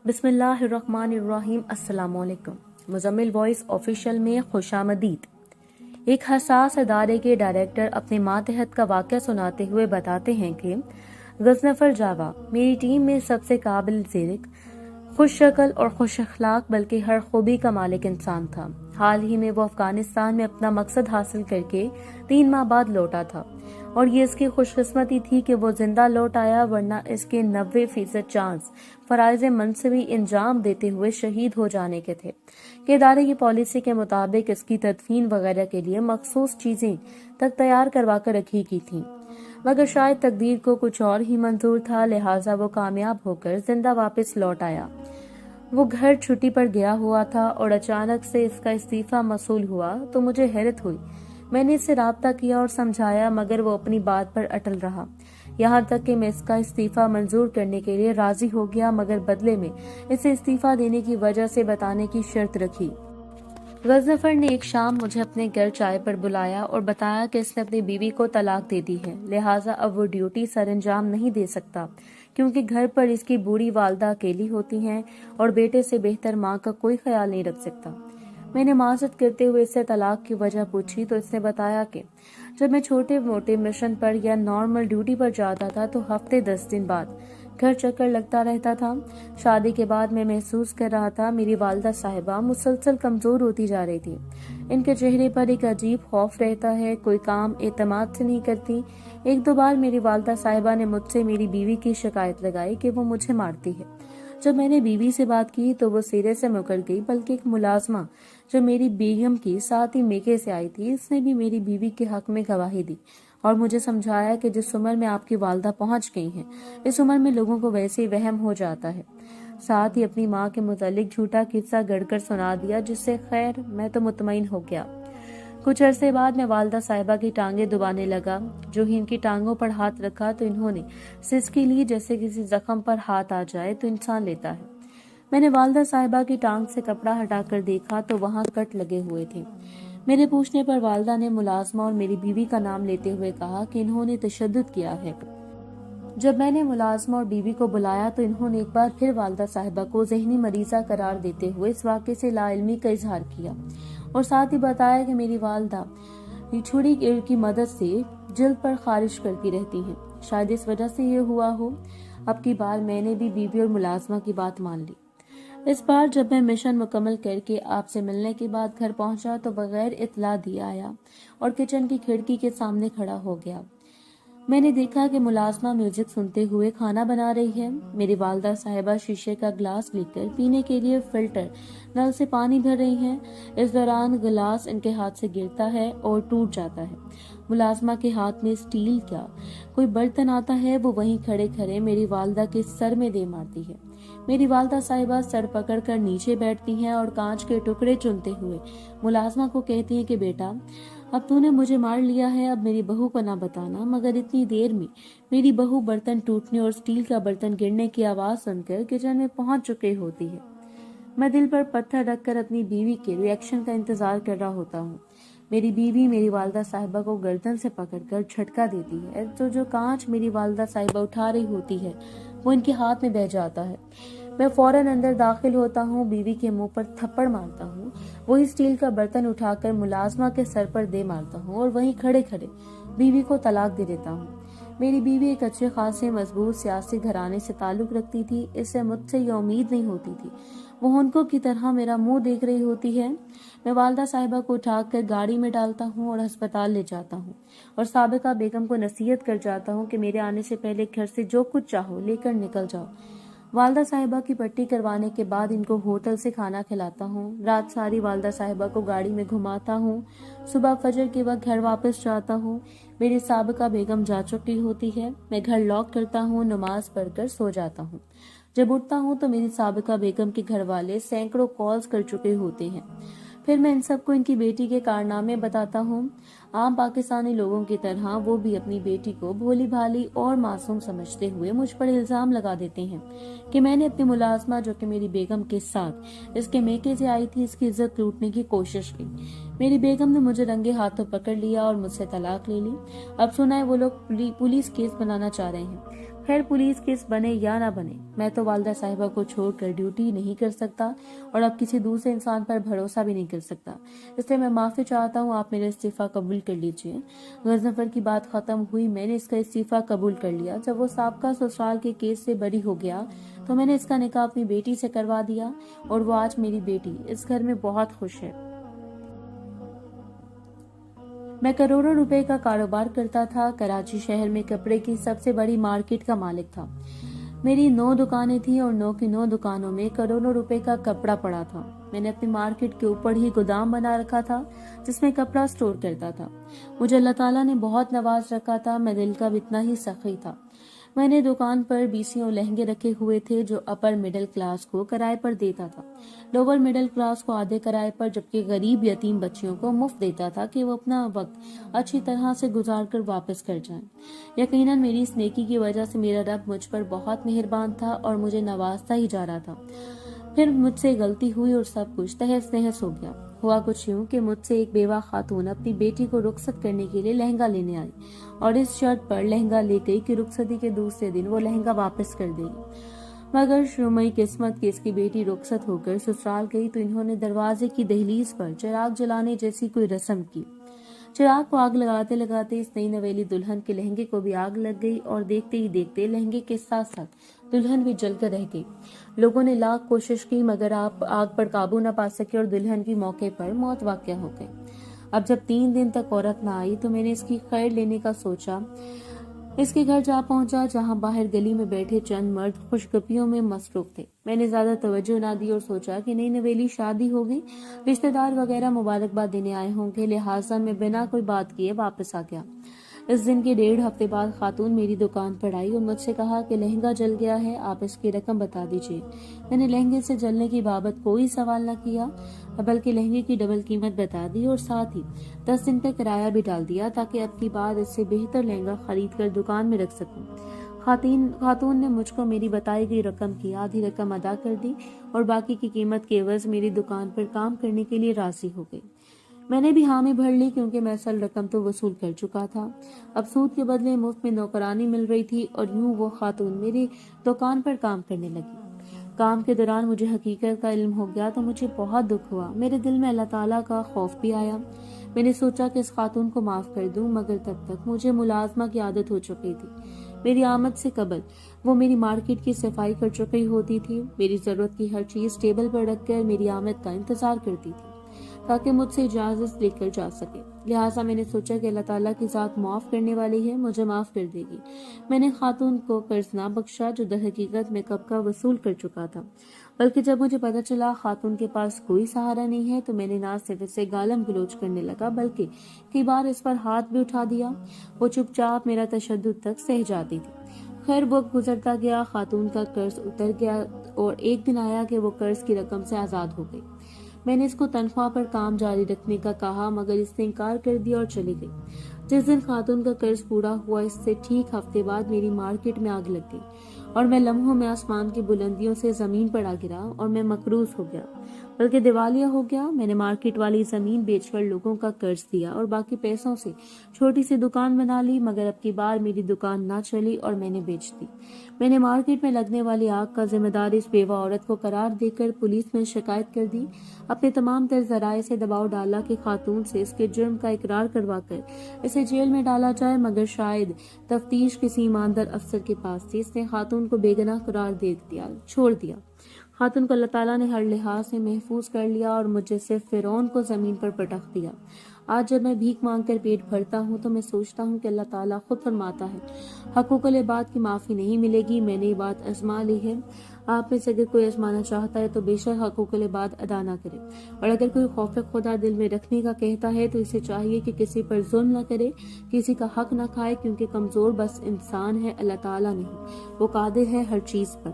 بسم اللہ الرحمن الرحیم۔ السلام علیکم۔ مزمل وائس آفیشیل میں خوش آمدید۔ ایک حساس ادارے کے ڈائریکٹر اپنے ماتحت کا واقعہ سناتے ہوئے بتاتے ہیں کہ غضنفر جاوا میری ٹیم میں سب سے قابل ذکر، خوش شکل اور خوش اخلاق بلکہ ہر خوبی کا مالک انسان تھا۔ حال ہی میں وہ افغانستان میں اپنا مقصد حاصل کر کے 3 ماہ بعد لوٹا تھا، اور یہ اس کی خوش قسمتی تھی کہ وہ زندہ لوٹ آیا، ورنہ اس کے 90% چانس فرائض منصبی انجام دیتے ہوئے شہید ہو جانے کے تھے کہ ادارے کی پالیسی کے مطابق اس کی تدفین وغیرہ کے لیے مخصوص چیزیں تک تیار کروا کر رکھی کی تھیں، مگر شاید تقدیر کو کچھ اور ہی منظور تھا، لہٰذا وہ کامیاب ہو کر زندہ واپس لوٹ آیا۔ وہ گھر چھٹی پر گیا ہوا تھا اور اچانک سے اس کا استعفیٰ موصول ہوا تو مجھے حیرت ہوئی۔ میں نے اس سے رابطہ کیا اور سمجھایا، مگر وہ اپنی بات پر اٹل رہا، یہاں تک کہ میں اس کا استعفیٰ منظور کرنے کے لیے راضی ہو گیا، مگر بدلے میں اسے استعفیٰ دینے کی وجہ سے بتانے کی شرط رکھی۔ غضنفر نے ایک شام مجھے اپنے گھر چائے پر بلایا اور بتایا کہ اس نے اپنی بیوی کو طلاق دے دی ہے، لہٰذا اب وہ ڈیوٹی سر انجام نہیں دے سکتا، کیونکہ گھر پر اس کی بوڑھی والدہ اکیلی ہوتی ہیں اور بیٹے سے بہتر ماں کا کوئی خیال نہیں رکھ سکتا۔ میں نے معذرت کرتے ہوئے اس سے طلاق کی وجہ پوچھی تو اس نے بتایا کہ جب میں چھوٹے موٹے مشن پر یا نارمل ڈیوٹی پر جاتا تھا تو ہفتے 10 دن بعد گھر چکر لگتا رہتا تھا۔ شادی کے بعد میں محسوس کر رہا تھا میری والدہ صاحبہ مسلسل کمزور ہوتی جا رہی تھی، ان کے چہرے پر ایک عجیب خوف رہتا ہے، کوئی کام اعتماد سے نہیں کرتی۔ 1-2 بار میری والدہ صاحبہ نے مجھ سے میری بیوی کی شکایت لگائی کہ وہ مجھے مارتی ہے۔ جب میں نے بیوی سے بات کی تو وہ سرے سے مکر گئی، بلکہ ایک ملازمہ جو میری بیگم کی ساتھ ہی میکے سے آئی تھی، اس نے بھی میری بیوی کے حق میں گواہی دی اور مجھے سمجھایا کہ جس عمر میں آپ کی والدہ پہنچ گئی ہیں، اس عمر میں لوگوں کو ویسے ہی وہم ہو جاتا ہے۔ ساتھ ہی اپنی ماں کے متعلق جھوٹا قصہ گڑھ کر سنا دیا، جس سے خیر میں تو مطمئن ہو گیا۔ کچھ عرصے بعد میں والدہ صاحبہ کی ٹانگیں دبانے لگا، جو ہی ان کی ٹانگوں پر ہاتھ رکھا تو انہوں نے سسکی لی، جیسے کسی زخم پر ہاتھ آ جائے تو انسان لیتا ہے۔ میں نے والدہ صاحبہ کی ٹانگ سے کپڑا ہٹا کر دیکھا تو وہاں کٹ لگے ہوئے تھے۔ میرے پوچھنے پر والدہ نے ملازمہ اور میری بیوی کا نام لیتے ہوئے کہا کہ انہوں نے تشدد کیا ہے۔ جب میں نے ملازمہ اور بیوی کو بلایا تو انہوں نے ایک بار پھر والدہ صاحبہ کو ذہنی مریضہ قرار دیتے ہوئے اس واقعے سے لا علمی کا اظہار کیا اور ساتھ ہی بتایا کہ میری والدہ چھری کی مدد سے جلد پر خارش کرتی رہتی ہیں، شاید اس وجہ سے یہ ہوا ہو۔ اب کی بار میں نے بھی بیوی اور ملازمہ کی بات مان لی۔ اس بار جب میں مشن مکمل کر کے آپ سے ملنے کے بعد گھر پہنچا تو بغیر اطلاع دیے آیا اور کچن کی کھڑکی کے سامنے کھڑا ہو گیا۔ میں نے دیکھا کہ ملازمہ میوزک سنتے ہوئے کھانا بنا رہی ہے، میری والدہ صاحبہ شیشے کا گلاس لے کر پینے کے لیے فلٹر نل سے پانی بھر رہی ہیں۔ اس دوران گلاس ان کے ہاتھ سے گرتا ہے اور ٹوٹ جاتا ہے۔ ملازمہ کے ہاتھ میں اسٹیل کا کوئی برتن آتا ہے، وہ وہیں کھڑے کھڑے میری والدہ کے سر میں دے مارتی ہے۔ میری والدہ صاحبہ سر پکڑ کر نیچے بیٹھتی ہیں اور کانچ کے ٹکڑے چنتے ہوئے ملازمہ کو کہتی ہیں کہ بیٹا، اب تو نے مجھے مار لیا ہے، اب میری بہو کو نہ بتانا، مگر اتنی دیر میں میری بہو برتن ٹوٹنے اور اسٹیل کا برتن گرنے کی آواز سن کر کچن میں پہنچ چکے ہوتی ہے۔ میں دل پر پتھر رکھ کر اپنی بیوی کے ری ایکشن کا انتظار کر رہا ہوتا ہوں۔ میری بیوی میری والدہ صاحبہ کو گردن سے پکڑ کر جھٹکا دیتی ہے تو جو کانچ میری والدہ صاحبہ اٹھا رہی ہوتی ہے وہ ان کے ہاتھ میں بہہ جاتا ہے۔ میں فوراً اندر داخل ہوتا ہوں، بیوی کے منہ پر تھپڑ مارتا ہوں، وہی اسٹیل کا برتن اٹھا کر ملازمہ کے سر پر دے مارتا ہوں اور وہیں کھڑے کھڑے بیوی کو طلاق دے دیتا ہوں۔ میری بیوی ایک اچھے خاصے مضبوط سیاسی گھرانے سے تعلق رکھتی تھی، اس سے مجھ سے یہ امید نہیں ہوتی تھی وہ ہنکوں کی طرح میرا منہ دیکھ رہی ہوتی ہے۔ میں والدہ صاحبہ کو اٹھا کر گاڑی میں ڈالتا ہوں اور ہسپتال لے جاتا ہوں اور سابقہ بیگم کو نصیحت کر جاتا ہوں کہ میرے آنے سے پہلے گھر سے جو کچھ چاہو لے کر نکل جاؤ۔ والدہ صاحبہ کی پٹی کروانے کے بعد ان کو ہوٹل سے کھانا کھلاتا ہوں، رات ساری والدہ صاحبہ کو گاڑی میں گھماتا ہوں، صبح فجر کے وقت گھر واپس جاتا ہوں۔ میری سابقہ بیگم جا چکی ہوتی ہے، میں گھر لاک کرتا ہوں، نماز پڑھ کر سو جاتا ہوں۔ جب اٹھتا ہوں تو میری سابقہ بیگم کے گھر والے سینکڑوں کالز کر چکے ہوتے ہیں۔ پھر میں ان سب کو ان کی بیٹی کے کارنامے بتاتا ہوں۔ عام پاکستانی لوگوں کی طرح وہ بھی اپنی بیٹی کو بھولی بھالی اور معصوم سمجھتے ہوئے مجھ پر الزام لگا دیتے ہیں کہ میں نے اپنی ملازمہ جو کہ میری بیگم کے ساتھ اس کے میکے سے آئی تھی، اس کی عزت لوٹنے کی کوشش کی۔ میری بیگم نے مجھے رنگے ہاتھوں پکڑ لیا اور مجھ سے طلاق لے لی۔ اب سنا ہے وہ لوگ پولیس کیس بنانا چاہ رہے ہیں۔ خیر پولیس کیس بنے یا نہ بنے، میں تو والدہ صاحبہ کو چھوڑ کر ڈیوٹی نہیں کر سکتا اور اب کسی دوسرے انسان پر بھروسہ بھی نہیں کر سکتا، اس لیے میں معافی چاہتا ہوں، آپ میرا استعفیٰ قبول کر لیجئے۔ غضنفر کی بات ختم ہوئی، میں نے اس کا استعفیٰ قبول کر لیا۔ جب وہ سابقہ سسرال کے کیس سے بری ہو گیا تو میں نے اس کا نکاح اپنی بیٹی سے کروا دیا اور وہ آج میری بیٹی اس گھر میں بہت خوش ہے۔ میں کروڑوں روپے کا کاروبار کرتا تھا، کراچی شہر میں کپڑے کی سب سے بڑی مارکیٹ کا مالک تھا۔ میری 9 دکانیں تھیں اور 9 کی 9 دکانوں میں کروڑوں روپے کا کپڑا پڑا تھا۔ میں نے اپنی مارکیٹ کے اوپر ہی گودام بنا رکھا تھا جس میں کپڑا سٹور کرتا تھا۔ مجھے اللہ تعالیٰ نے بہت نواز رکھا تھا، میں دل کا بھی اتنا ہی سخی تھا۔ میں نے دکان پر 20 لہنگے رکھے ہوئے تھے جو اپر مڈل کلاس کو کرائے پر دیتا تھا، لوور مڈل کلاس کو آدھے کرائے پر، جبکہ غریب یتیم بچیوں کو مفت دیتا تھا کہ وہ اپنا وقت اچھی طرح سے گزار کر واپس کر جائیں۔ یقیناً میری اس نیکی کی وجہ سے میرا رب مجھ پر بہت مہربان تھا اور مجھے نوازتا ہی جا رہا تھا۔ پھر مجھ سے غلطی ہوئی اور سب کچھ تہس نہس ہو گیا۔ ہوا کچھ یوں کہ مجھ سے ایک بیوہ خاتون اپنی بیٹی کو رخصت کرنے کے لیے لہنگا لینے آئی اور اس شرط پر لہنگا لے گئی کہ رخصتی کے دوسرے دن وہ لہنگا واپس کر دے گی، مگر شرمئی قسمت کہ اس کی بیٹی رخصت ہو کر سسرال گئی تو انہوں نے دروازے کی دہلیز پر چراغ جلانے جیسی کوئی رسم کی۔ چراغ کو آگ لگاتے لگاتے اس نئی نویلی دلہن کے لہنگے کو بھی آگ لگ گئی اور دیکھتے ہی دیکھتے لہنگے کے ساتھ ساتھ دلہن بھی جل کر رہ گئی۔ لوگوں نے لاکھ کوشش کی مگر آپ آگ پر قابو نہ پا سکے اور دلہن کی موقع پر موت واقع ہو گئی۔ اب جب 3 دن تک عورت نہ آئی تو میں نے اس کی خیر لینے کا سوچا۔ اس کے گھر جا پہنچا جہاں باہر گلی میں بیٹھے چند مرد خوش گپیوں میں مصروف تھے۔ میں نے زیادہ توجہ نہ دی اور سوچا کہ نئی نویلی شادی ہوگی، رشتہ دار وغیرہ مبارکباد دینے آئے ہوں گے، لہٰذا میں بنا کوئی بات کیے واپس آ گیا۔ اس دن کے 1.5 ہفتے بعد خاتون میری دکان پر آئی اور مجھ سے کہا کہ لہنگا جل گیا ہے، آپ اس کی رقم بتا دیجیے۔ میں نے لہنگے سے جلنے کی بابت کوئی سوال نہ کیا بلکہ لہنگے کی ڈبل قیمت بتا دی اور ساتھ ہی 10 دن کا کرایہ بھی ڈال دیا تاکہ اب کی بار اس سے بہتر لہنگا خرید کر دکان میں رکھ سکوں۔ خاتون نے مجھ کو میری بتائی گئی رقم کی آدھی رقم ادا کر دی اور باقی کی قیمت کے عوض میری دکان پر کام کرنے کے لیے راضی ہو گئی۔ میں نے بھی حامی بھر لی کیونکہ میں اصل رقم تو وصول کر چکا تھا، اب سود کے بدلے مفت میں نوکرانی مل رہی تھی اور یوں وہ خاتون میری دکان پر کام کرنے لگی۔ کام کے دوران مجھے حقیقت کا علم ہو گیا تو مجھے بہت دکھ ہوا، میرے دل میں اللہ تعالیٰ کا خوف بھی آیا۔ میں نے سوچا کہ اس خاتون کو معاف کر دوں مگر تب تک مجھے ملازمہ کی عادت ہو چکی تھی۔ میری آمد سے قبل وہ میری مارکیٹ کی صفائی کر چکی ہوتی تھی، میری ضرورت کی ہر چیز ٹیبل پر رکھ کر میری آمد کا انتظار کرتی تھی تاکہ مجھ سے اجازت لے کر جا سکے۔ لہٰذا میں نے سوچا کہ اللہ تعالیٰ کی ذات معاف کرنے والی ہے، مجھے معاف کر دے گی۔ میں نے خاتون کو قرض نہ بخشا جو در حقیقت میں کب کا وصول کر چکا تھا، بلکہ جب مجھے پتہ چلا خاتون کے پاس کوئی سہارا نہیں ہے تو میں نے نہ صرف اسے گالم گلوچ کرنے لگا بلکہ کئی بار اس پر ہاتھ بھی اٹھا دیا۔ وہ چپ چاپ میرا تشدد تک سہ جاتی تھی۔ خیر وقت گزرتا گیا، خاتون کا قرض اتر گیا اور ایک دن آیا کہ وہ قرض کی رقم سے آزاد ہو گئی۔ میں نے اس کو تنخواہ پر کام جاری رکھنے کا کہا مگر اس نے انکار کر دیا اور چلی گئی۔ جس دن خاتون کا قرض پورا ہوا اس سے ٹھیک ہفتے بعد میری مارکیٹ میں آگ لگ گئی اور میں لمحوں میں آسمان کی بلندیوں سے زمین پر آ گرا اور میں مقروض ہو گیا بلکہ دیوالیہ ہو گیا۔ میں نے مارکیٹ والی زمین بیچ کر لوگوں کا قرض دیا اور باقی پیسوں سے چھوٹی سی دکان بنا لی مگر اب کی بار میری دکان نہ چلی اور میں نے بیچ دی۔ میں نے مارکیٹ میں لگنے والی آگ کا ذمہ دار اس بیوہ عورت کو قرار دے کر پولیس میں شکایت کر دی۔ اپنے تمام تر ذرائع سے دباؤ ڈالا کہ خاتون سے اس کے جرم کا اقرار کروا کر اسے جیل میں ڈالا جائے مگر شاید تفتیش کسی ایماندار افسر کے پاس تھی، اس نے خاتون کو بے گناہ قرار دے دیا، چھوڑ دیا۔ خاتون کو اللہ تعالیٰ نے ہر لحاظ سے محفوظ کر لیا اور مجھے صرف فرعون کو زمین پر پٹخ دیا۔ آج جب میں بھیک مانگ کر پیٹ بھرتا ہوں تو میں سوچتا ہوں کہ اللہ تعالیٰ خود فرماتا ہے حقوق العباد کی معافی نہیں ملے گی۔ میں نے یہ بات آزما لی ہے، آپ میں سے اگر کوئی آزمانا چاہتا ہے تو بے شک حقوق العباد ادا نہ کرے، اور اگر کوئی خوف خدا دل میں رکھنے کا کہتا ہے تو اسے چاہیے کہ کسی پر ظلم نہ کرے، کسی کا حق نہ کھائے، کیونکہ کمزور بس انسان ہے، اللہ تعالیٰ نہیں، وہ قادر ہے ہر چیز پر۔